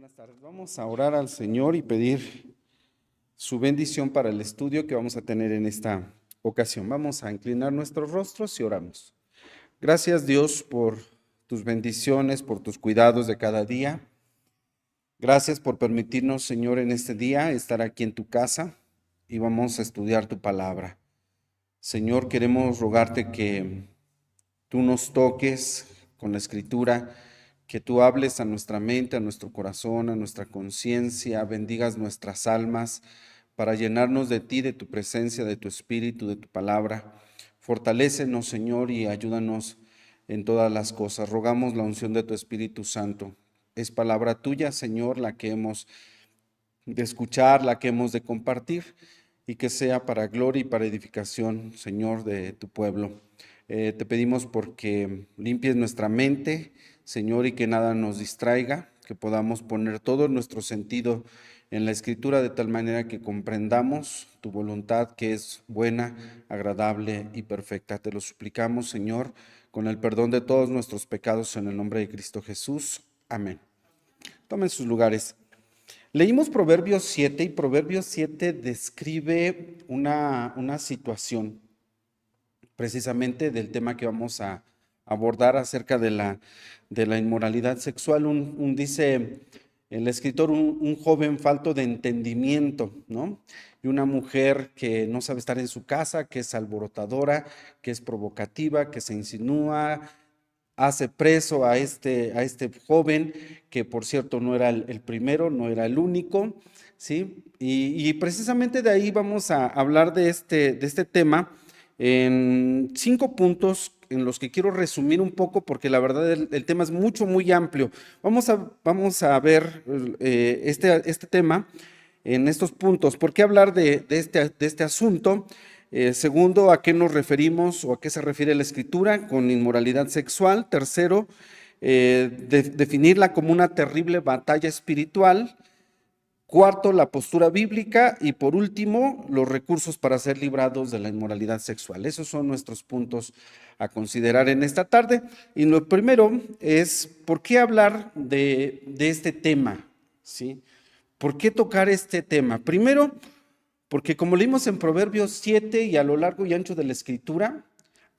Buenas tardes. Vamos a orar al Señor y pedir su bendición para el estudio que vamos a tener en esta ocasión. Vamos a inclinar nuestros rostros y oramos. Gracias, Dios, por tus bendiciones, por tus cuidados de cada día. Gracias por permitirnos, Señor, en este día estar aquí en tu casa y vamos a estudiar tu palabra. Señor, queremos rogarte que tú nos toques con la escritura, que tú hables a nuestra mente, a nuestro corazón, a nuestra conciencia, bendigas nuestras almas para llenarnos de ti, de tu presencia, de tu espíritu, de tu palabra. Fortalécenos, Señor, y ayúdanos en todas las cosas. Rogamos la unción de tu Espíritu Santo. Es palabra tuya, Señor, la que hemos de escuchar, la que hemos de compartir, y que sea para gloria y para edificación, Señor, de tu pueblo. Te pedimos porque limpies nuestra mente, Señor, y que nada nos distraiga, que podamos poner todo nuestro sentido en la Escritura de tal manera que comprendamos tu voluntad, que es buena, agradable y perfecta. Te lo suplicamos, Señor, con el perdón de todos nuestros pecados en el nombre de Cristo Jesús. Amén. Tomen sus lugares. Leímos Proverbios 7 y Proverbios 7 describe una situación precisamente del tema que vamos a abordar acerca de la inmoralidad sexual. Dice el escritor, un joven falto de entendimiento, ¿no? Y una mujer que no sabe estar en su casa, que es alborotadora, que es provocativa, que se insinúa, hace preso a este joven, que por cierto no era el primero, no era el único, ¿sí? Y precisamente de ahí vamos a hablar de este tema en 5 puntos en los que quiero resumir un poco, porque la verdad el tema es muy amplio. Vamos a ver este tema en estos puntos. ¿Por qué hablar de este asunto? Segundo, ¿a qué nos referimos o a qué se refiere la Escritura con inmoralidad sexual? Tercero, definirla como una terrible batalla espiritual. Cuarto, la postura bíblica. Y por último, los recursos para ser librados de la inmoralidad sexual. Esos son nuestros puntos a considerar en esta tarde. Y lo primero es, ¿por qué hablar de este tema? ¿Sí? ¿Por qué tocar este tema? Primero, porque como leímos en Proverbios 7 y a lo largo y ancho de la Escritura,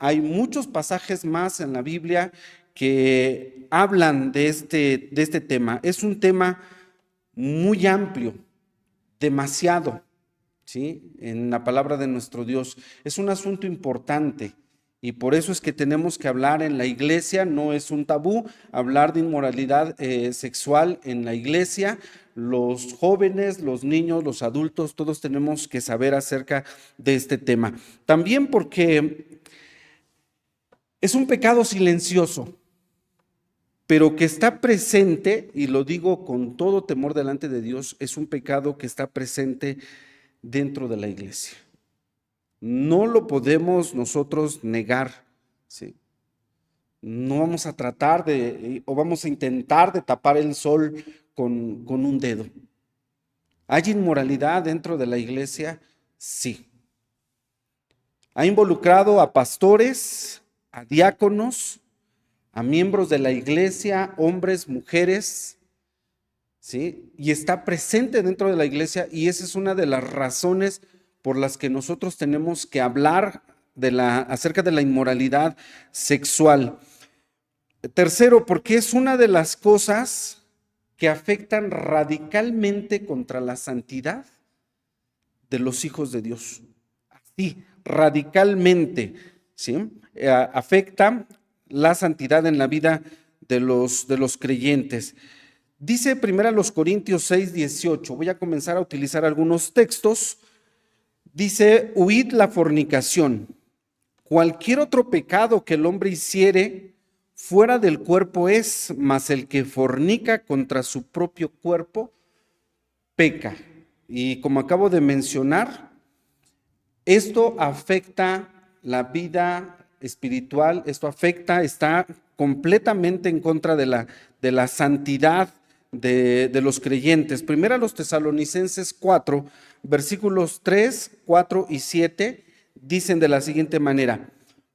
hay muchos pasajes más en la Biblia que hablan de este tema. Es un tema muy amplio, demasiado, ¿sí? En la palabra de nuestro Dios. Es un asunto importante y por eso es que tenemos que hablar en la iglesia. No es un tabú hablar de inmoralidad sexual en la iglesia. Los jóvenes, los niños, los adultos, todos tenemos que saber acerca de este tema. También porque es un pecado silencioso, pero que está presente, y lo digo con todo temor delante de Dios, es un pecado que está presente dentro de la iglesia. No lo podemos nosotros negar, ¿sí? No vamos a tratar o vamos a intentar de tapar el sol con un dedo. ¿Hay inmoralidad dentro de la iglesia? Sí. ¿Ha involucrado a pastores, a diáconos, a miembros de la iglesia, hombres, mujeres, ¿sí? Y está presente dentro de la iglesia, y esa es una de las razones por las que nosotros tenemos que hablar acerca de la inmoralidad sexual. Tercero, porque es una de las cosas que afectan radicalmente contra la santidad de los hijos de Dios. Así, radicalmente, ¿sí? Afecta la santidad en la vida de los creyentes. Dice 1 Corintios 6:18, voy a comenzar a utilizar algunos textos. Dice, huid la fornicación. Cualquier otro pecado que el hombre hiciere fuera del cuerpo es, mas el que fornica contra su propio cuerpo peca. Y como acabo de mencionar, esto afecta la vida espiritual, está completamente en contra de la santidad de los creyentes. Primero a los Tesalonicenses 4, versículos 3, 4 y 7, dicen de la siguiente manera: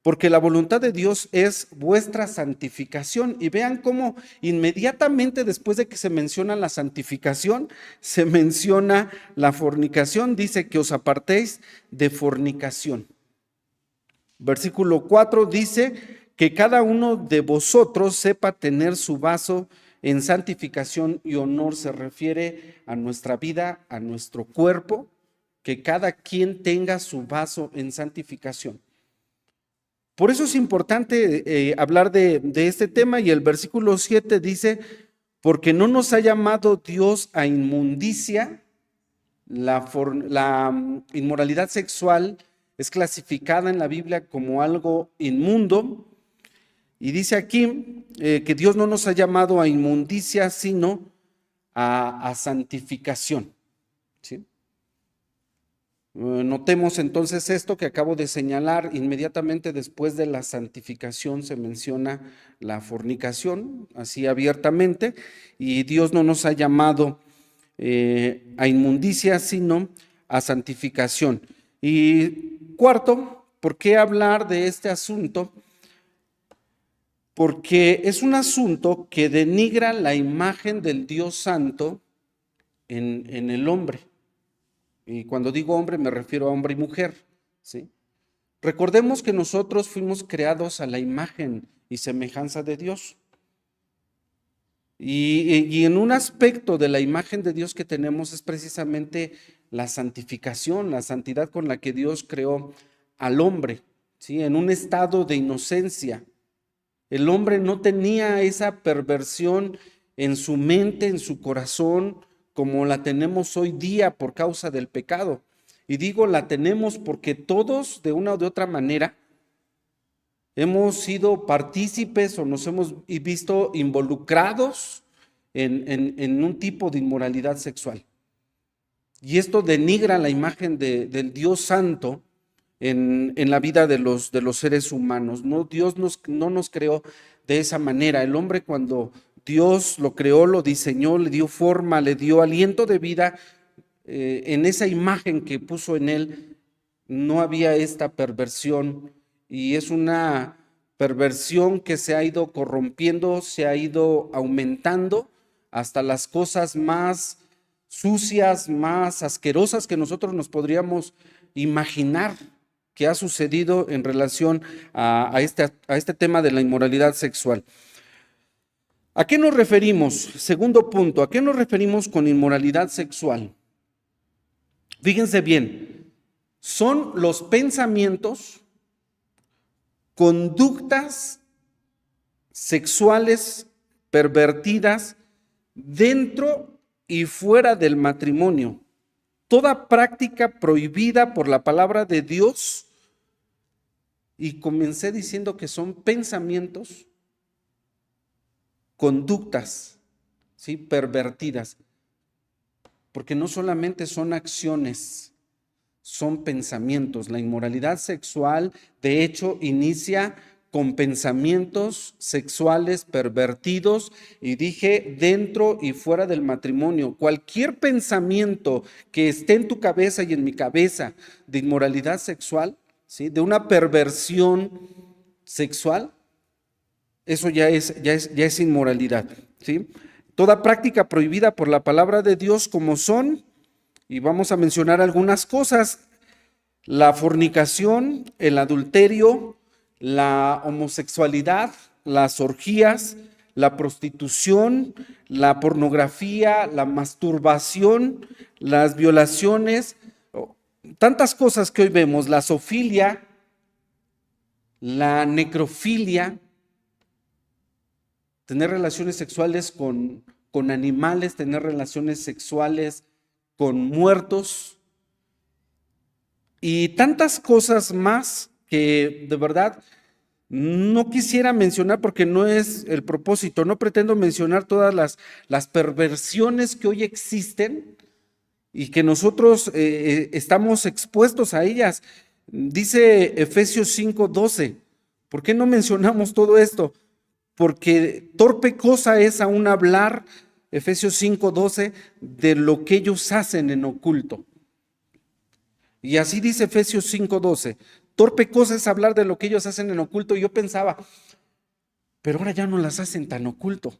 porque la voluntad de Dios es vuestra santificación. Y vean cómo inmediatamente después de que se menciona la santificación, se menciona la fornicación. Dice que os apartéis de fornicación. Versículo 4 dice que cada uno de vosotros sepa tener su vaso en santificación y honor. Se refiere a nuestra vida, a nuestro cuerpo, que cada quien tenga su vaso en santificación. Por eso es importante hablar de este tema, y el versículo 7 dice, porque no nos ha llamado Dios a inmundicia. La inmoralidad sexual es clasificada en la Biblia como algo inmundo, y dice aquí que Dios no nos ha llamado a inmundicia, sino a santificación, ¿sí? Notemos entonces esto que acabo de señalar. Inmediatamente después de la santificación se menciona la fornicación, así abiertamente, y Dios no nos ha llamado a inmundicia, sino a santificación. Y cuarto, ¿por qué hablar de este asunto? Porque es un asunto que denigra la imagen del Dios Santo en el hombre. Y cuando digo hombre me refiero a hombre y mujer, ¿sí? Recordemos que nosotros fuimos creados a la imagen y semejanza de Dios. Y en un aspecto de la imagen de Dios que tenemos es precisamente la santificación, la santidad con la que Dios creó al hombre, ¿sí? En un estado de inocencia. El hombre no tenía esa perversión en su mente, en su corazón, como la tenemos hoy día por causa del pecado. Y digo la tenemos porque todos, de una o de otra manera, hemos sido partícipes o nos hemos visto involucrados en un tipo de inmoralidad sexual. Y esto denigra la imagen del Dios Santo en la vida de los seres humanos. No, Dios no nos creó de esa manera. El hombre, cuando Dios lo creó, lo diseñó, le dio forma, le dio aliento de vida, en esa imagen que puso en él, no había esta perversión, y es una perversión que se ha ido corrompiendo, se ha ido aumentando hasta las cosas más sucias, más asquerosas que nosotros nos podríamos imaginar que ha sucedido en relación a este tema de la inmoralidad sexual. ¿A qué nos referimos? Segundo punto, ¿a qué nos referimos con inmoralidad sexual? Fíjense bien, son los pensamientos, conductas sexuales pervertidas dentro y fuera del matrimonio. Toda práctica prohibida por la palabra de Dios. Y comencé diciendo que son pensamientos, conductas, ¿sí?, pervertidas, porque no solamente son acciones, son pensamientos. La inmoralidad sexual, de hecho, inicia con pensamientos sexuales pervertidos, y dije dentro y fuera del matrimonio. Cualquier pensamiento que esté en tu cabeza y en mi cabeza de inmoralidad sexual, ¿sí?, de una perversión sexual, eso ya es inmoralidad, ¿sí? Toda práctica prohibida por la palabra de Dios, como son, y vamos a mencionar algunas cosas: la fornicación, el adulterio, la homosexualidad, las orgías, la prostitución, la pornografía, la masturbación, las violaciones, tantas cosas que hoy vemos, la zoofilia, la necrofilia, tener relaciones sexuales con animales, tener relaciones sexuales con muertos, y tantas cosas más que de verdad no quisiera mencionar porque no es el propósito. No pretendo mencionar todas las perversiones que hoy existen y que nosotros estamos expuestos a ellas. Dice Efesios 5:12. ¿Por qué no mencionamos todo esto? Porque torpe cosa es aún hablar, Efesios 5:12, de lo que ellos hacen en oculto. Y así dice Efesios 5:12: torpe cosa es hablar de lo que ellos hacen en oculto. Y yo pensaba, pero ahora ya no las hacen tan oculto.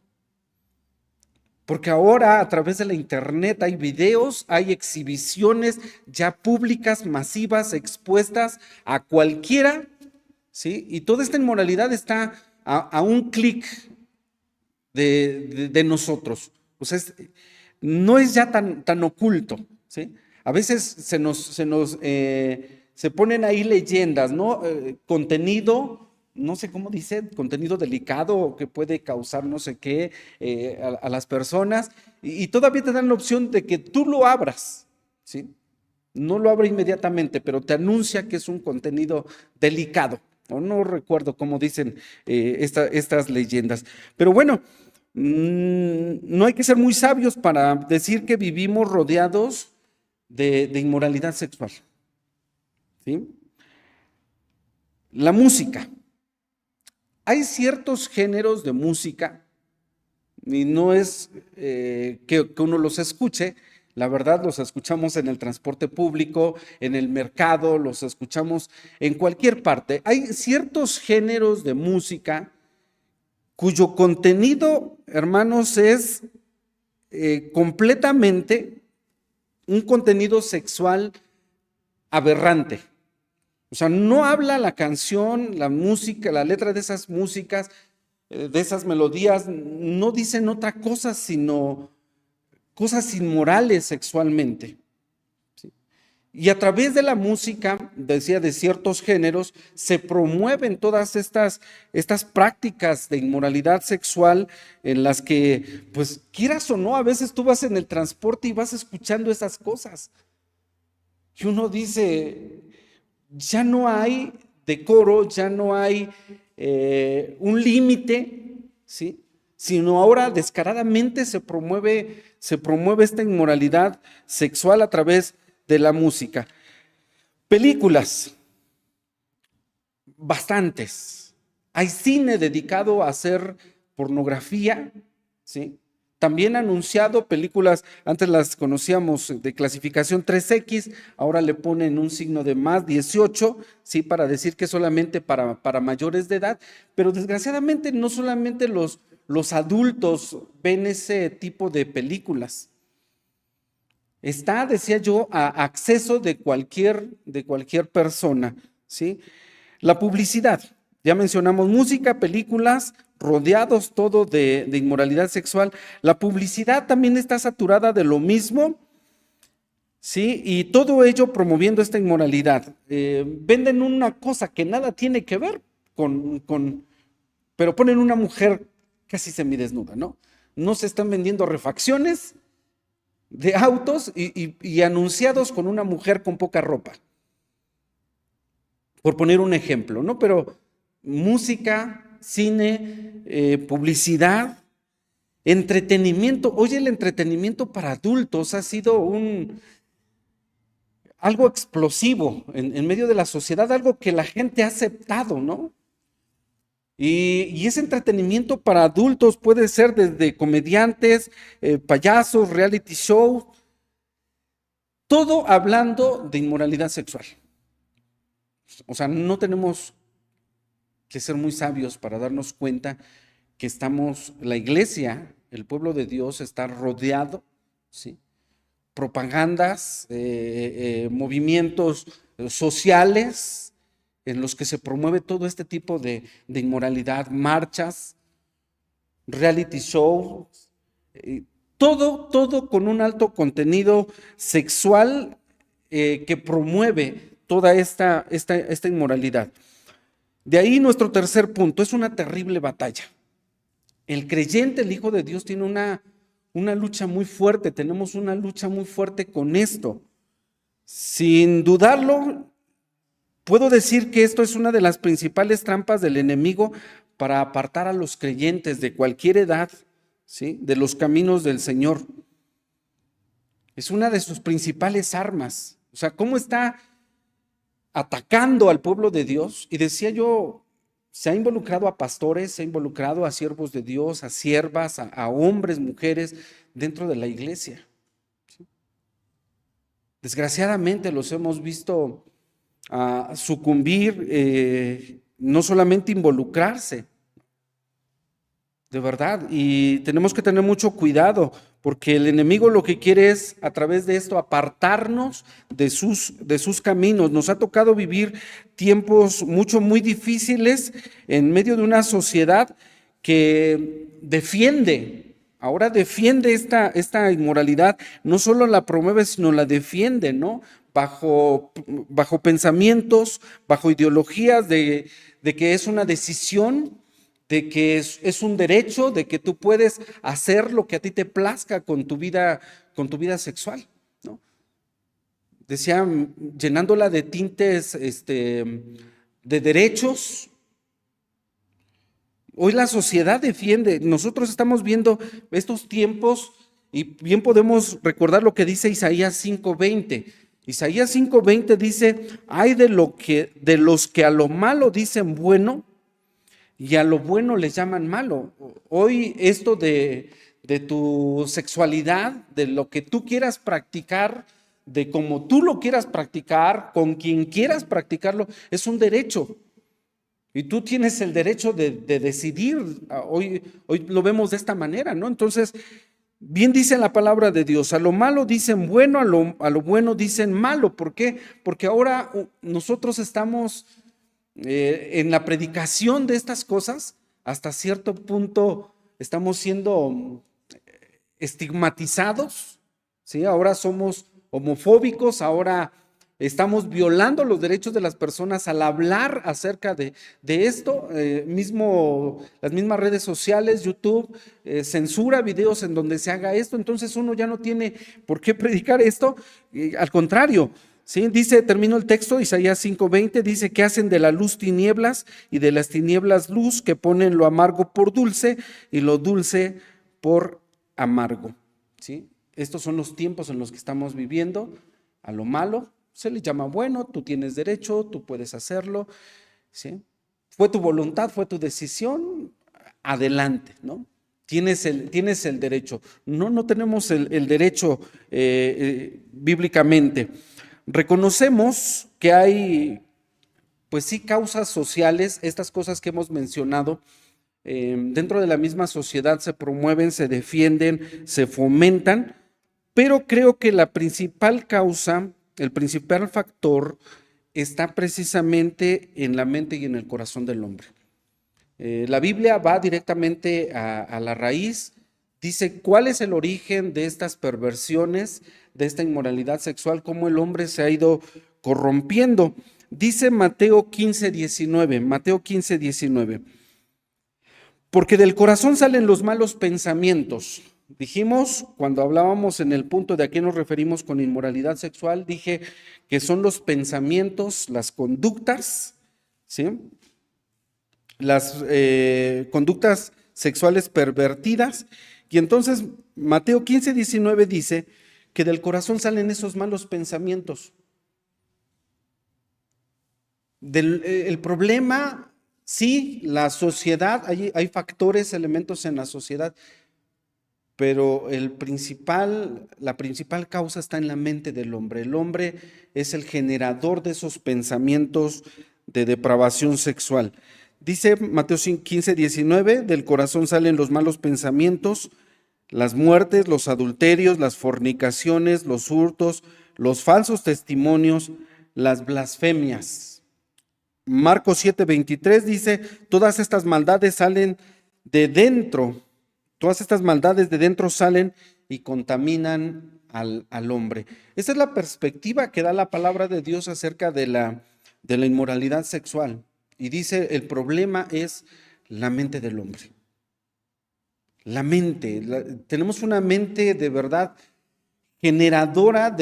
Porque ahora a través de la internet hay videos, hay exhibiciones ya públicas, masivas, expuestas a cualquiera, ¿sí? Y toda esta inmoralidad está a un clic de nosotros. O sea, no es ya tan oculto, ¿sí? A veces se ponen ahí leyendas, ¿no? Contenido, no sé cómo dice, contenido delicado que puede causar no sé qué a las personas, y todavía te dan la opción de que tú lo abras, ¿sí? No lo abre inmediatamente, pero te anuncia que es un contenido delicado. O no recuerdo cómo dicen estas leyendas. Pero bueno, no hay que ser muy sabios para decir que vivimos rodeados de inmoralidad sexual. ¿Sí? La música. Hay ciertos géneros de música, y no es que uno los escuche, la verdad los escuchamos en el transporte público, en el mercado, los escuchamos en cualquier parte. Hay ciertos géneros de música cuyo contenido, hermanos, es completamente un contenido sexual aberrante. O sea, no habla la canción, la música, la letra de esas músicas, de esas melodías, no dicen otra cosa, sino cosas inmorales sexualmente. ¿Sí? Y a través de la música, decía, de ciertos géneros, se promueven todas estas prácticas de inmoralidad sexual en las que, pues, quieras o no, a veces tú vas en el transporte y vas escuchando esas cosas. Y uno dice, ya no hay decoro, ya no hay un límite, ¿sí? Sino ahora descaradamente se promueve esta inmoralidad sexual a través de la música. Películas, bastantes. Hay cine dedicado a hacer pornografía, ¿sí? También ha anunciado películas, antes las conocíamos de clasificación 3X, ahora le ponen un signo de más 18, ¿sí? Para decir que solamente para mayores de edad, pero desgraciadamente no solamente los adultos ven ese tipo de películas. Está, decía yo, a acceso de cualquier persona, ¿sí? La publicidad, ya mencionamos música, películas, rodeados todo de inmoralidad sexual. La publicidad también está saturada de lo mismo, ¿sí? Y todo ello promoviendo esta inmoralidad. Venden una cosa que nada tiene que ver pero ponen una mujer casi semidesnuda, ¿no? No se están vendiendo refacciones de autos y anunciados con una mujer con poca ropa. Por poner un ejemplo, ¿no? Pero música, cine, publicidad, entretenimiento. Oye, el entretenimiento para adultos ha sido algo explosivo en medio de la sociedad, algo que la gente ha aceptado, ¿no? Y ese entretenimiento para adultos puede ser desde comediantes, payasos, reality show, todo hablando de inmoralidad sexual. O sea, no tenemos que ser muy sabios para darnos cuenta que la iglesia, el pueblo de Dios está rodeado, ¿sí? Propagandas, movimientos sociales en los que se promueve todo este tipo de inmoralidad, marchas, reality shows, todo con un alto contenido sexual que promueve toda esta inmoralidad. De ahí nuestro tercer punto, es una terrible batalla. El creyente, el Hijo de Dios, tiene una lucha muy fuerte, tenemos una lucha muy fuerte con esto. Sin dudarlo, puedo decir que esto es una de las principales trampas del enemigo para apartar a los creyentes de cualquier edad, ¿sí? De los caminos del Señor. Es una de sus principales armas. O sea, ¿cómo está atacando al pueblo de Dios? Y decía yo, se ha involucrado a pastores, se ha involucrado a siervos de Dios, a siervas, a hombres, mujeres dentro de la iglesia. ¿Sí? Desgraciadamente los hemos visto a sucumbir, no solamente involucrarse, de verdad, y tenemos que tener mucho cuidado, porque el enemigo lo que quiere es, a través de esto, apartarnos de sus caminos. Nos ha tocado vivir tiempos muy difíciles en medio de una sociedad que ahora defiende esta inmoralidad, no solo la promueve, sino la defiende, ¿no? Bajo pensamientos, bajo ideologías de que es una decisión, de que es un derecho, de que tú puedes hacer lo que a ti te plazca con tu vida sexual, ¿no? Decía, llenándola de tintes de derechos. Hoy la sociedad defiende, nosotros estamos viendo estos tiempos y bien podemos recordar lo que dice Isaías 5:20. Isaías 5:20 dice: hay de los que a lo malo dicen bueno y a lo bueno les llaman malo. Hoy esto de tu sexualidad, de lo que tú quieras practicar, de cómo tú lo quieras practicar, con quien quieras practicarlo, es un derecho. Y tú tienes el derecho de decidir. Hoy lo vemos de esta manera, ¿no? Entonces, bien dice la palabra de Dios: a lo malo dicen bueno, a lo bueno dicen malo. ¿Por qué? Porque ahora nosotros estamos en la predicación de estas cosas, hasta cierto punto estamos siendo estigmatizados, ¿sí? Ahora somos homofóbicos, ahora estamos violando los derechos de las personas al hablar acerca de esto. Las mismas redes sociales, YouTube, censura videos en donde se haga esto. Entonces uno ya no tiene por qué predicar esto. Al contrario, ¿sí? Dice, termino el texto, Isaías 5:20, dice que hacen de la luz tinieblas y de las tinieblas luz, que ponen lo amargo por dulce y lo dulce por amargo, ¿sí? Estos son los tiempos en los que estamos viviendo. A lo malo se le llama bueno, tú tienes derecho, tú puedes hacerlo, ¿sí? Fue tu voluntad, fue tu decisión, adelante, ¿no? Tienes el derecho. No tenemos el derecho bíblicamente. Reconocemos que hay, pues sí, causas sociales, estas cosas que hemos mencionado, dentro de la misma sociedad se promueven, se defienden, se fomentan, pero creo que la principal causa, el principal factor, está precisamente en la mente y en el corazón del hombre. La Biblia va directamente a la raíz. Dice cuál es el origen de estas perversiones, de esta inmoralidad sexual, cómo el hombre se ha ido corrompiendo. Dice Mateo 15:19, porque del corazón salen los malos pensamientos. Dijimos, cuando hablábamos en el punto de a qué nos referimos con inmoralidad sexual, dije que son los pensamientos, las conductas, ¿sí? Las conductas sexuales pervertidas. Y entonces Mateo 15:19 dice que del corazón salen esos malos pensamientos. El problema, sí, la sociedad, hay factores, elementos en la sociedad, pero la principal causa está en la mente del hombre. El hombre es el generador de esos pensamientos de depravación sexual. Dice Mateo 15:19, del corazón salen los malos pensamientos, las muertes, los adulterios, las fornicaciones, los hurtos, los falsos testimonios, las blasfemias. Marcos 7:23 dice, todas estas maldades salen de dentro, todas estas maldades de dentro salen y contaminan al hombre. Esa es la perspectiva que da la palabra de Dios acerca de la inmoralidad sexual. Y dice, el problema es la mente del hombre. La mente, tenemos una mente de verdad generadora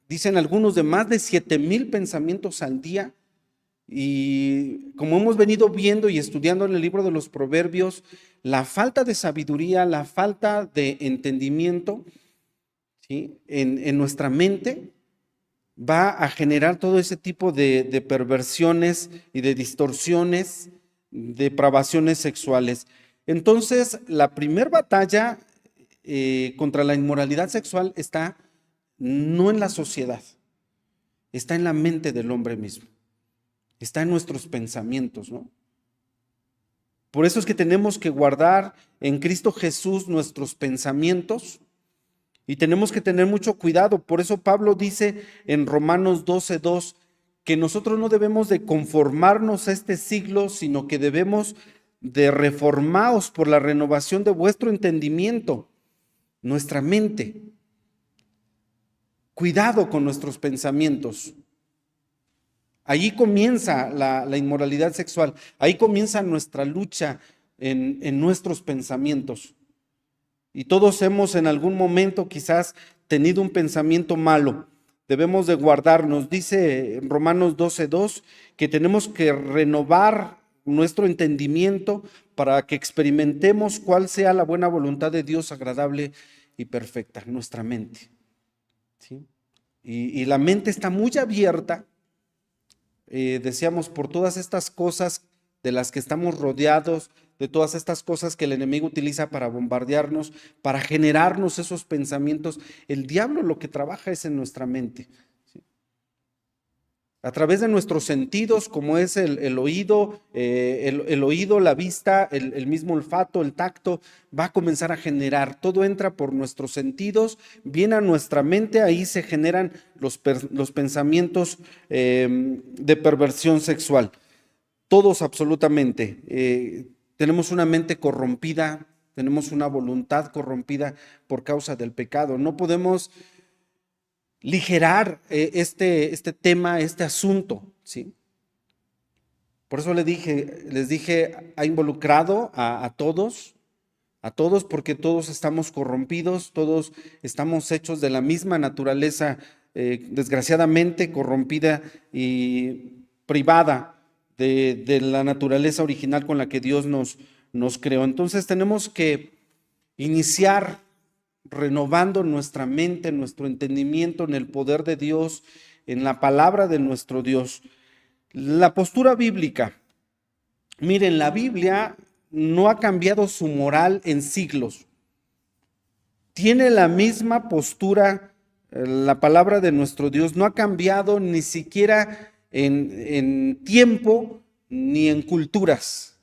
dicen algunos, de más de 7,000 pensamientos al día. Y como hemos venido viendo y estudiando en el libro de los Proverbios, la falta de sabiduría, la falta de entendimiento, ¿sí?, en nuestra mente va a generar todo ese tipo de perversiones y de distorsiones, depravaciones sexuales. Entonces, la primera batalla contra la inmoralidad sexual está no en la sociedad. está en la mente del hombre mismo, está en nuestros pensamientos, ¿no? Por eso es que tenemos que guardar en Cristo Jesús nuestros pensamientos y tenemos que tener mucho cuidado. Por eso Pablo dice en Romanos 12:2 que nosotros no debemos de conformarnos a este siglo, sino que debemos de reformaos por la renovación de vuestro entendimiento, nuestra mente. Cuidado con nuestros pensamientos. Allí comienza la inmoralidad sexual, ahí comienza nuestra lucha en nuestros pensamientos. Y todos hemos en algún momento quizás tenido un pensamiento malo. Debemos de guardarnos. Dice en Romanos 12:2 que tenemos que renovar nuestro entendimiento para que experimentemos cuál sea la buena voluntad de Dios, agradable y perfecta, nuestra mente. ¿Sí? Y la mente está muy abierta, decíamos, por todas estas cosas de las que estamos rodeados, de todas estas cosas que el enemigo utiliza para bombardearnos, para generarnos esos pensamientos. El diablo lo que trabaja es en nuestra mente, ¿sí? A través de nuestros sentidos, como es el oído, el oído, la vista, el mismo olfato, el tacto, va a comenzar a generar. Todo entra por nuestros sentidos, viene a nuestra mente, ahí se generan los pensamientos de perversión sexual. Todos absolutamente. Tenemos una mente corrompida, tenemos una voluntad corrompida por causa del pecado. No podemos ligerar este tema, este asunto, ¿sí? Por eso les dije, ha involucrado a todos, porque todos estamos corrompidos, todos estamos hechos de la misma naturaleza, desgraciadamente corrompida y privada de la naturaleza original con la que Dios nos creó. Entonces tenemos que iniciar renovando nuestra mente, nuestro entendimiento en el poder de Dios, en la palabra de nuestro Dios. La postura bíblica. Miren, la Biblia no ha cambiado su moral en siglos. Tiene la misma postura, la palabra de nuestro Dios no ha cambiado ni siquiera en tiempo ni en culturas.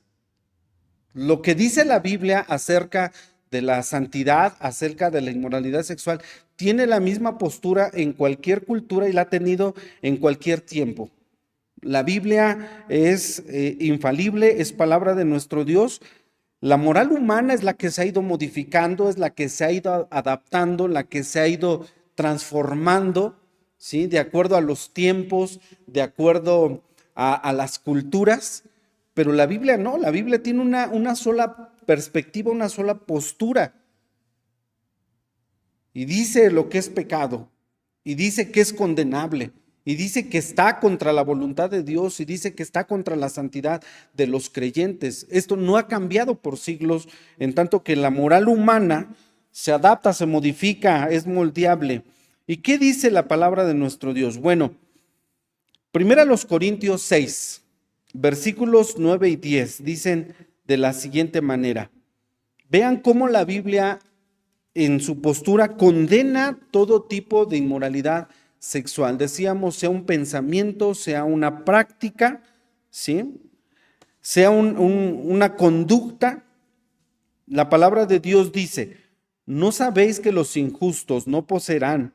Lo que dice la Biblia acerca de la santidad, acerca de la inmoralidad sexual, tiene la misma postura en cualquier cultura y la ha tenido en cualquier tiempo. La Biblia es infalible, es palabra de nuestro Dios. La moral humana es la que se ha ido modificando, es la que se ha ido adaptando, la que se ha ido transformando, ¿sí? De acuerdo a los tiempos, de acuerdo a las culturas. Pero la Biblia no, la Biblia tiene una sola perspectiva, una sola postura. Y dice lo que es pecado, y dice que es condenable, y dice que está contra la voluntad de Dios, y dice que está contra la santidad de los creyentes. Esto no ha cambiado por siglos, en tanto que la moral humana se adapta, se modifica, es moldeable. ¿Y qué dice la palabra de nuestro Dios? Bueno, primero los Corintios 6. Versículos 9 y 10 dicen de la siguiente manera. Vean cómo la Biblia en su postura condena todo tipo de inmoralidad sexual. Decíamos, sea un pensamiento, sea una práctica, ¿sí? Sea una conducta. La palabra de Dios dice, ¿no sabéis que los injustos no poseerán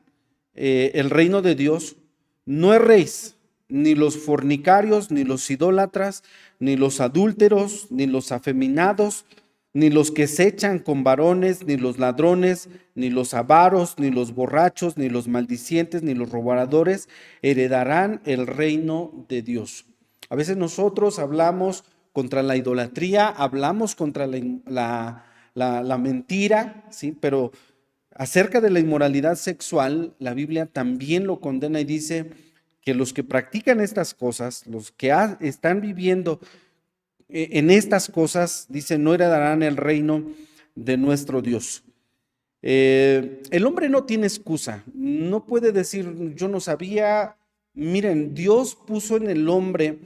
el reino de Dios? No erréis. Ni los fornicarios, ni los idólatras, ni los adúlteros, ni los afeminados, ni los que se echan con varones, ni los ladrones, ni los avaros, ni los borrachos, ni los maldicientes, ni los robadores heredarán el reino de Dios. A veces nosotros hablamos contra la idolatría, hablamos contra la mentira, ¿sí? Pero acerca de la inmoralidad sexual, la Biblia también lo condena y dice que los que practican estas cosas, los que están viviendo en estas cosas, dice, no heredarán el reino de nuestro Dios. El hombre no tiene excusa, no puede decir, yo no sabía. Miren, Dios puso en el hombre,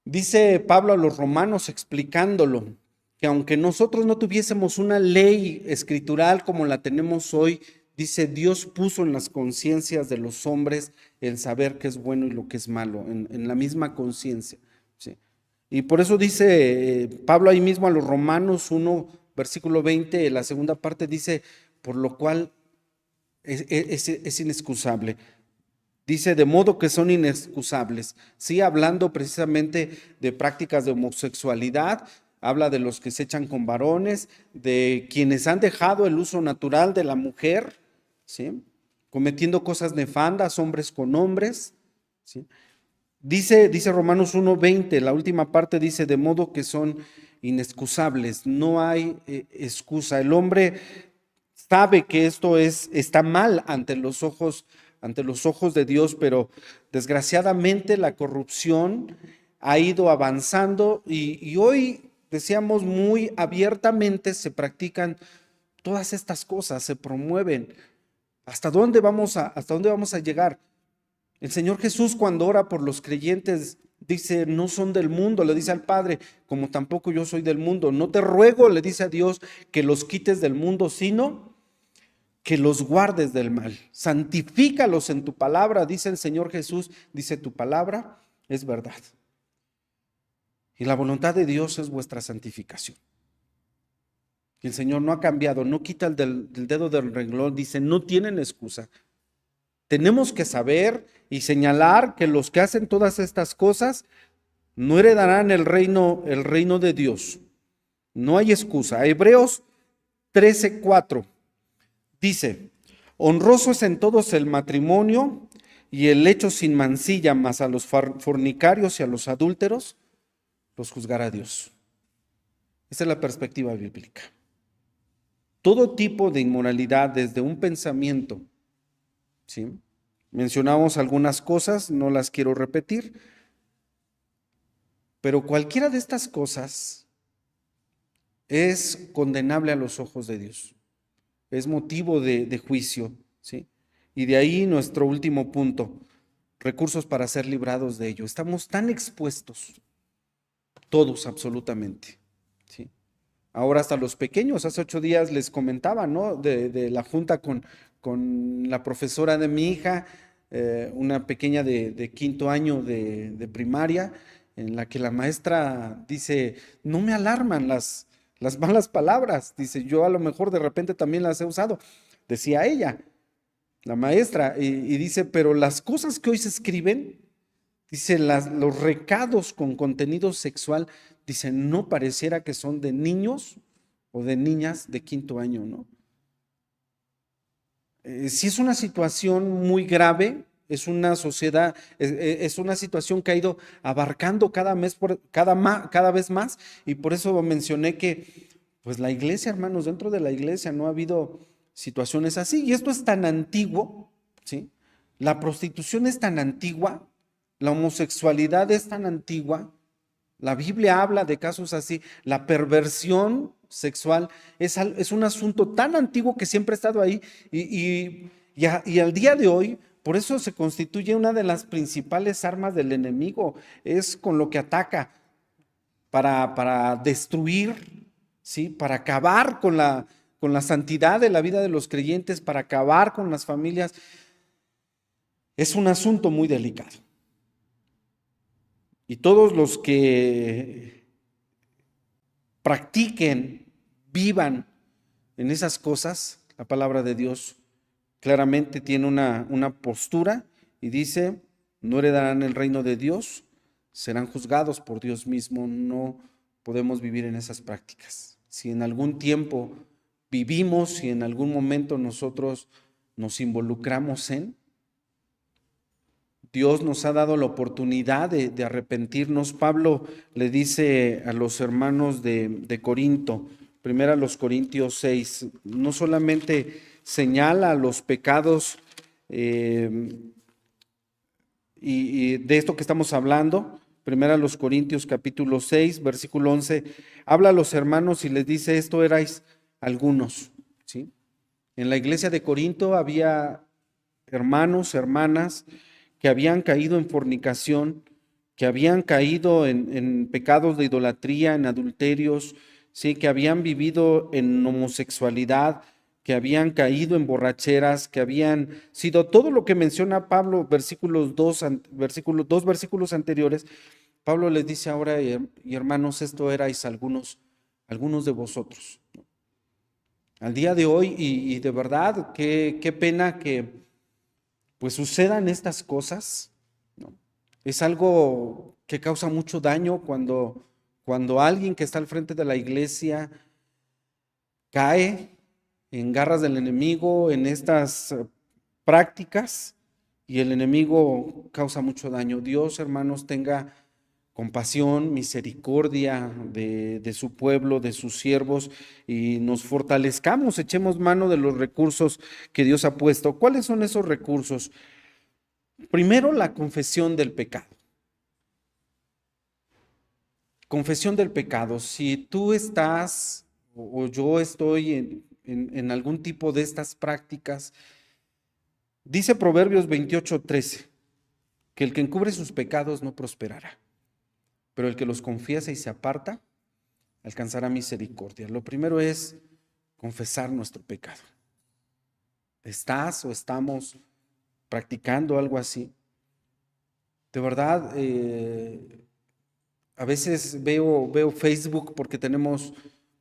dice Pablo a los romanos explicándolo, que aunque nosotros no tuviésemos una ley escritural como la tenemos hoy, dice, Dios puso en las conciencias de los hombres el saber qué es bueno y lo que es malo, en la misma conciencia. ¿Sí? Y por eso dice Pablo ahí mismo a los Romanos 1, versículo 20, la segunda parte dice, por lo cual es inexcusable. Dice, de modo que son inexcusables. Sí, hablando precisamente de prácticas de homosexualidad, habla de los que se echan con varones, de quienes han dejado el uso natural de la mujer, ¿sí? Cometiendo cosas nefandas, hombres con hombres, ¿sí? Dice Romanos 1:20, la última parte dice, de modo que son inexcusables, no hay excusa. El hombre sabe que esto está mal ante los ojos de Dios, pero desgraciadamente la corrupción ha ido avanzando y hoy, decíamos, muy abiertamente se practican todas estas cosas, se promueven. ¿Hasta dónde vamos a llegar? El Señor Jesús, cuando ora por los creyentes, dice, no son del mundo, le dice al Padre, como tampoco yo soy del mundo. No te ruego, le dice a Dios, que los quites del mundo, sino que los guardes del mal. Santifícalos en tu palabra, dice el Señor Jesús, dice tu palabra es verdad. Y la voluntad de Dios es vuestra santificación. Y el Señor no ha cambiado, no quita el del dedo del renglón, dice, no tienen excusa. Tenemos que saber y señalar que los que hacen todas estas cosas no heredarán el reino de Dios. No hay excusa. Hebreos 13:4 dice, honroso es en todos el matrimonio y el lecho sin mancilla, mas a los fornicarios y a los adúlteros los juzgará Dios. Esa es la perspectiva bíblica. Todo tipo de inmoralidad, desde un pensamiento, ¿sí? Mencionamos algunas cosas, no las quiero repetir, pero cualquiera de estas cosas es condenable a los ojos de Dios, es motivo de juicio, ¿sí? Y de ahí nuestro último punto, recursos para ser librados de ello. Estamos tan expuestos, todos absolutamente, ¿sí? Ahora hasta los pequeños, hace 8 días les comentaba, ¿no? De la junta con la profesora de mi hija, una pequeña de 5º año de primaria, en la que la maestra dice, no me alarman las malas palabras, dice, yo a lo mejor de repente también las he usado, decía ella, la maestra, y dice, pero las cosas que hoy se escriben, dice, los recados con contenido sexual, dice, no pareciera que son de niños o de niñas de 5º año, ¿no? Sí es una situación muy grave, es una sociedad, es una situación que ha ido abarcando cada vez más, y por eso mencioné que, pues la iglesia, hermanos, dentro de la iglesia no ha habido situaciones así, y esto es tan antiguo, ¿sí? La prostitución es tan antigua, la homosexualidad es tan antigua, la Biblia habla de casos así, la perversión sexual es un asunto tan antiguo que siempre ha estado ahí y al día de hoy, por eso se constituye una de las principales armas del enemigo, es con lo que ataca para destruir, ¿sí? Para acabar con la santidad de la vida de los creyentes, para acabar con las familias. Es un asunto muy delicado. Y todos los que practiquen, vivan en esas cosas, la palabra de Dios claramente tiene una postura y dice, no heredarán el reino de Dios, serán juzgados por Dios mismo, no podemos vivir en esas prácticas. Si en algún tiempo vivimos, si en algún momento nosotros nos involucramos Dios nos ha dado la oportunidad de arrepentirnos. Pablo le dice a los hermanos de Corinto, primero a los Corintios 6, no solamente señala los pecados y de esto que estamos hablando, primero a los Corintios capítulo 6, versículo 11, habla a los hermanos y les dice, esto erais algunos, ¿sí? En la iglesia de Corinto había hermanos, hermanas, que habían caído en fornicación, que habían caído en pecados de idolatría, en adulterios, ¿sí? Que habían vivido en homosexualidad, que habían caído en borracheras, que habían sido todo lo que menciona Pablo, dos versículos anteriores. Pablo les dice ahora, y hermanos, esto erais algunos de vosotros. Al día de hoy, y de verdad, qué pena que pues sucedan estas cosas, ¿no? Es algo que causa mucho daño cuando alguien que está al frente de la iglesia cae en garras del enemigo, en estas prácticas, y el enemigo causa mucho daño. Dios, hermanos, tenga compasión, misericordia de su pueblo, de sus siervos, y nos fortalezcamos, echemos mano de los recursos que Dios ha puesto. ¿Cuáles son esos recursos? Primero, la confesión del pecado. Confesión del pecado. Si tú estás o yo estoy en algún tipo de estas prácticas, dice Proverbios 28:13, que el que encubre sus pecados no prosperará, pero el que los confiesa y se aparta alcanzará misericordia. Lo primero es confesar nuestro pecado. ¿Estás o estamos practicando algo así? De verdad, a veces veo Facebook porque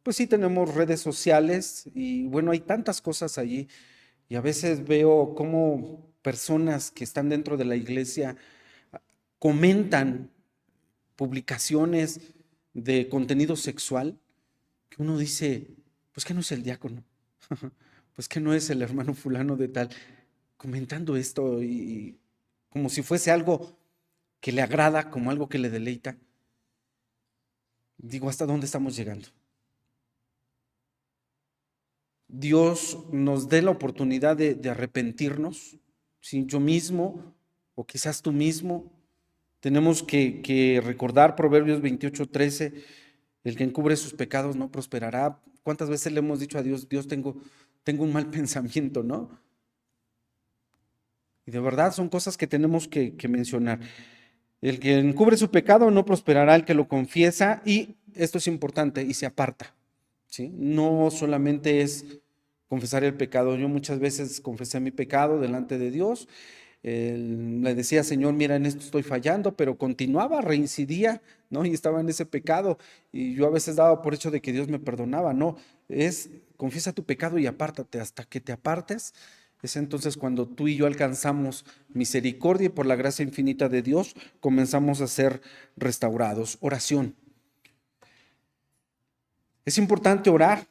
pues sí, tenemos redes sociales y bueno, hay tantas cosas allí. Y a veces veo cómo personas que están dentro de la iglesia comentan publicaciones de contenido sexual, que uno dice, pues que no es el diácono, pues que no es el hermano fulano de tal, comentando esto y como si fuese algo que le agrada, como algo que le deleita. Digo, ¿hasta dónde estamos llegando? Dios nos dé la oportunidad de arrepentirnos, ¿sí? Yo mismo, o quizás tú mismo, tenemos que recordar Proverbios 28:13, el que encubre sus pecados no prosperará. ¿Cuántas veces le hemos dicho a Dios, Dios, tengo un mal pensamiento, ¿no? Y de verdad son cosas que tenemos que mencionar. El que encubre su pecado no prosperará, el que lo confiesa, y esto es importante, y se aparta, ¿sí? No solamente es confesar el pecado. Yo muchas veces confesé mi pecado delante de Dios. Le decía, Señor, mira, en esto estoy fallando, pero continuaba, reincidía, ¿no? Y estaba en ese pecado. Y yo a veces daba por hecho de que Dios me perdonaba. No, es confiesa tu pecado y apártate. Hasta que te apartes, es entonces cuando tú y yo alcanzamos misericordia y por la gracia infinita de Dios comenzamos a ser restaurados. Oración. Es importante orar.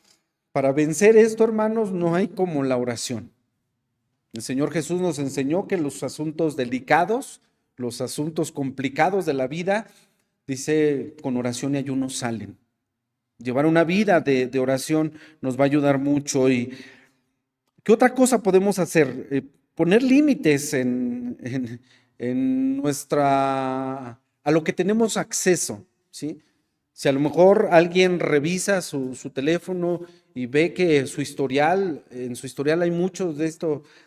Para vencer esto, hermanos, no hay como la oración. El Señor Jesús nos enseñó que los asuntos delicados, los asuntos complicados de la vida, dice, con oración y ayuno salen. Llevar una vida de oración nos va a ayudar mucho. ¿Y qué otra cosa podemos hacer? Poner límites en a lo que tenemos acceso, ¿sí? Si a lo mejor alguien revisa su teléfono y ve que en su historial hay muchos de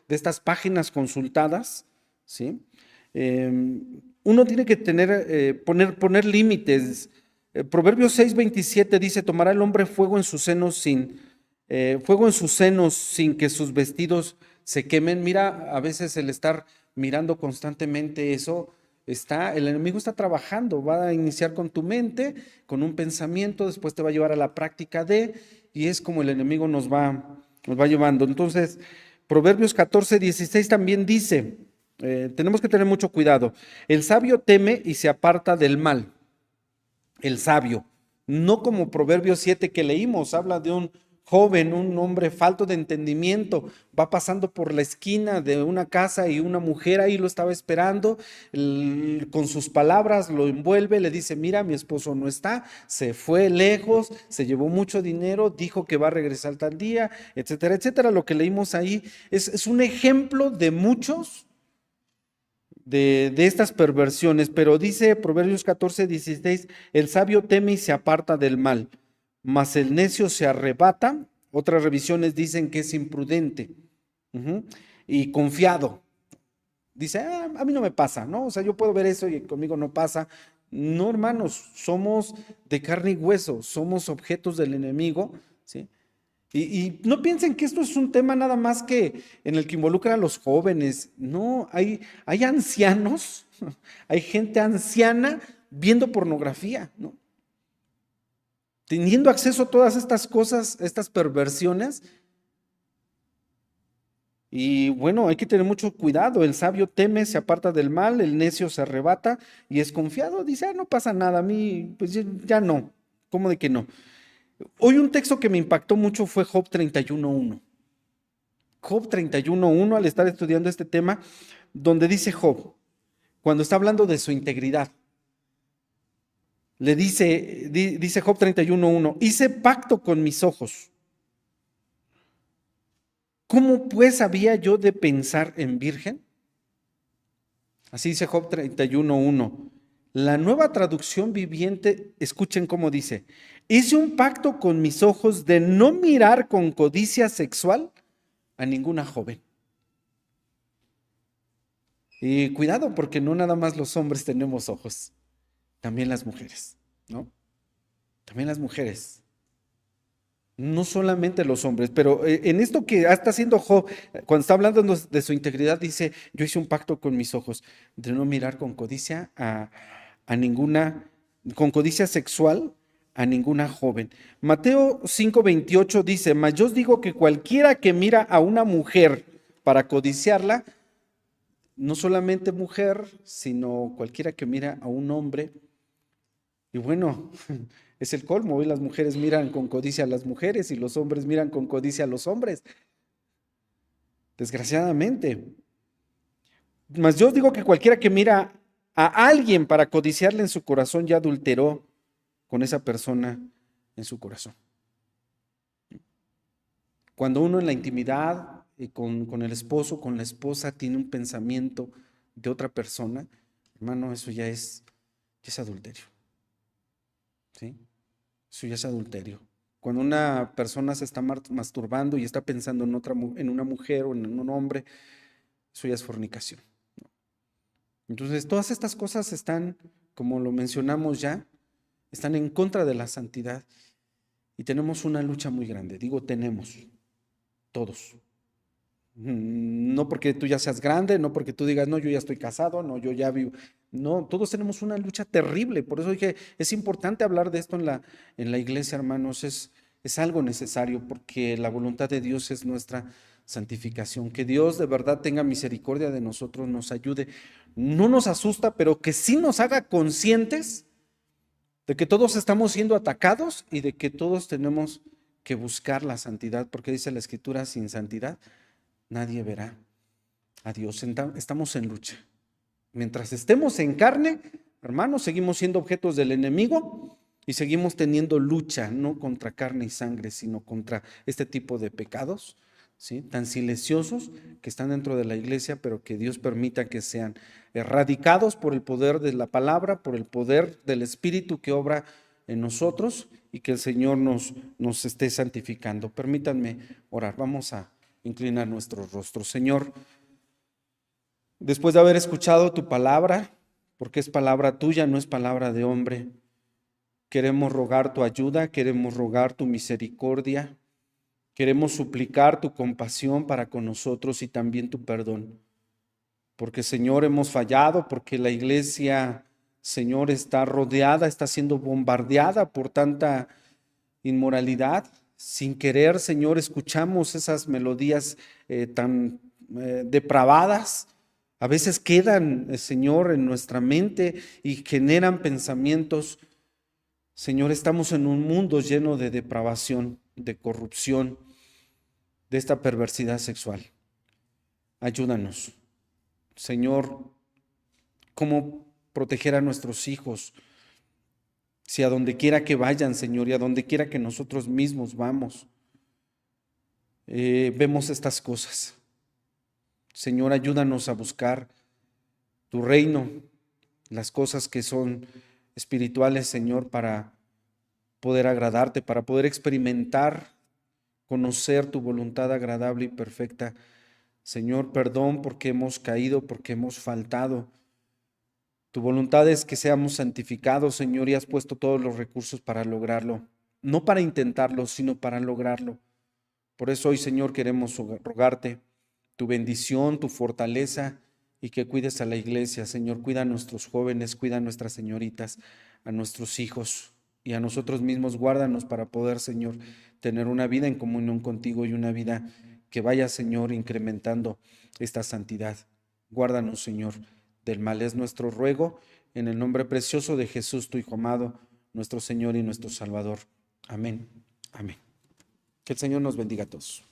estas páginas consultadas, ¿sí? Uno tiene que poner límites. Proverbios 6:27 dice, tomará el hombre fuego en sus senos sin que sus vestidos se quemen. Mira, a veces el estar mirando constantemente eso, el enemigo está trabajando, va a iniciar con tu mente, con un pensamiento, después te va a llevar a la práctica y es como el enemigo nos va llevando. Entonces, Proverbios 14:16 también dice, tenemos que tener mucho cuidado. El sabio teme y se aparta del mal. El sabio, no como Proverbios 7 que leímos, habla de un joven, un hombre falto de entendimiento, va pasando por la esquina de una casa y una mujer ahí lo estaba esperando, con sus palabras lo envuelve, le dice, mira, mi esposo no está, se fue lejos, se llevó mucho dinero, dijo que va a regresar tal día, etcétera, etcétera. Lo que leímos ahí es un ejemplo de muchos de estas perversiones, pero dice Proverbios 14:16, el sabio teme y se aparta del mal, mas el necio se arrebata. Otras revisiones dicen que es imprudente y confiado. Dice, a mí no me pasa, ¿no? O sea, yo puedo ver eso y conmigo no pasa. No, hermanos, somos de carne y hueso, somos objetos del enemigo, ¿sí? Y no piensen que esto es un tema nada más que en el que involucra a los jóvenes. No, hay ancianos, hay gente anciana viendo pornografía, ¿no? Teniendo acceso a todas estas cosas, estas perversiones. Y bueno, hay que tener mucho cuidado. El sabio teme, se aparta del mal, el necio se arrebata y es confiado. Dice, no pasa nada, a mí, pues ya no. ¿Cómo de que no? Hoy un texto que me impactó mucho fue Job 31:1. Job 31:1, al estar estudiando este tema, donde dice Job, cuando está hablando de su integridad, le dice Job 31:1, hice pacto con mis ojos. ¿Cómo pues había yo de pensar en virgen? Así dice Job 31:1. La nueva traducción viviente, escuchen cómo dice, hice un pacto con mis ojos de no mirar con codicia sexual a ninguna joven. Y cuidado, porque no nada más los hombres tenemos ojos, también las mujeres, ¿no? También las mujeres. No solamente los hombres, pero en esto que está haciendo Job, cuando está hablando de su integridad, dice, yo hice un pacto con mis ojos de no mirar con codicia a ninguna, con codicia sexual a ninguna joven. Mateo 5:28 dice, mas yo os digo que cualquiera que mira a una mujer para codiciarla, no solamente mujer, sino cualquiera que mira a un hombre. Y bueno, es el colmo. Hoy las mujeres miran con codicia a las mujeres y los hombres miran con codicia a los hombres. Desgraciadamente. Mas yo os digo que cualquiera que mira a alguien para codiciarle en su corazón ya adulteró con esa persona en su corazón. Cuando uno en la intimidad con el esposo, con la esposa, tiene un pensamiento de otra persona, hermano, eso ya es adulterio. ¿Sí? Eso ya es adulterio. Cuando una persona se está masturbando y está pensando en una mujer o en un hombre, eso ya es fornicación. Entonces, todas estas cosas están, como lo mencionamos ya, están en contra de la santidad y tenemos una lucha muy grande. Digo, tenemos, todos. No porque tú ya seas grande, no porque tú digas, no, yo ya estoy casado, no, yo ya vivo. No, todos tenemos una lucha terrible. Por eso dije, es importante hablar de esto en la iglesia, hermanos. Es algo necesario porque la voluntad de Dios es nuestra santificación. Que Dios de verdad tenga misericordia de nosotros, nos ayude. No nos asusta, pero que sí nos haga conscientes de que todos estamos siendo atacados y de que todos tenemos que buscar la santidad, porque dice la Escritura, sin santidad nadie verá a Dios. Estamos en lucha. Mientras estemos en carne, hermanos, seguimos siendo objetos del enemigo y seguimos teniendo lucha, no contra carne y sangre, sino contra este tipo de pecados, ¿sí? Tan silenciosos que están dentro de la iglesia, pero que Dios permita que sean erradicados por el poder de la palabra, por el poder del Espíritu que obra en nosotros y que el Señor nos esté santificando. Permítanme orar. Vamos a inclinar nuestros rostros. Señor, después de haber escuchado tu palabra, porque es palabra tuya, no es palabra de hombre, queremos rogar tu ayuda, queremos rogar tu misericordia, queremos suplicar tu compasión para con nosotros y también tu perdón. Porque, Señor, hemos fallado, porque la iglesia, Señor, está rodeada, está siendo bombardeada por tanta inmoralidad. Sin querer, Señor, escuchamos esas melodías tan depravadas. A veces quedan, Señor, en nuestra mente y generan pensamientos. Señor, estamos en un mundo lleno de depravación, de corrupción, de esta perversidad sexual. Ayúdanos, Señor, cómo proteger a nuestros hijos, si a donde quiera que vayan, Señor, y a donde quiera que nosotros mismos vamos, vemos estas cosas. Señor, ayúdanos a buscar tu reino, las cosas que son espirituales, Señor, para poder agradarte, para poder experimentar, conocer tu voluntad agradable y perfecta. Señor, perdón porque hemos caído, porque hemos faltado. Tu voluntad es que seamos santificados, Señor, y has puesto todos los recursos para lograrlo. No para intentarlo, sino para lograrlo. Por eso hoy, Señor, queremos rogarte tu bendición, tu fortaleza y que cuides a la iglesia, Señor. Cuida a nuestros jóvenes, cuida a nuestras señoritas, a nuestros hijos y a nosotros mismos. Guárdanos para poder, Señor, tener una vida en comunión contigo y una vida que vaya, Señor, incrementando esta santidad. Guárdanos, Señor, del mal. Es nuestro ruego en el nombre precioso de Jesús, tu Hijo amado, nuestro Señor y nuestro Salvador. Amén. Amén. Que el Señor nos bendiga a todos.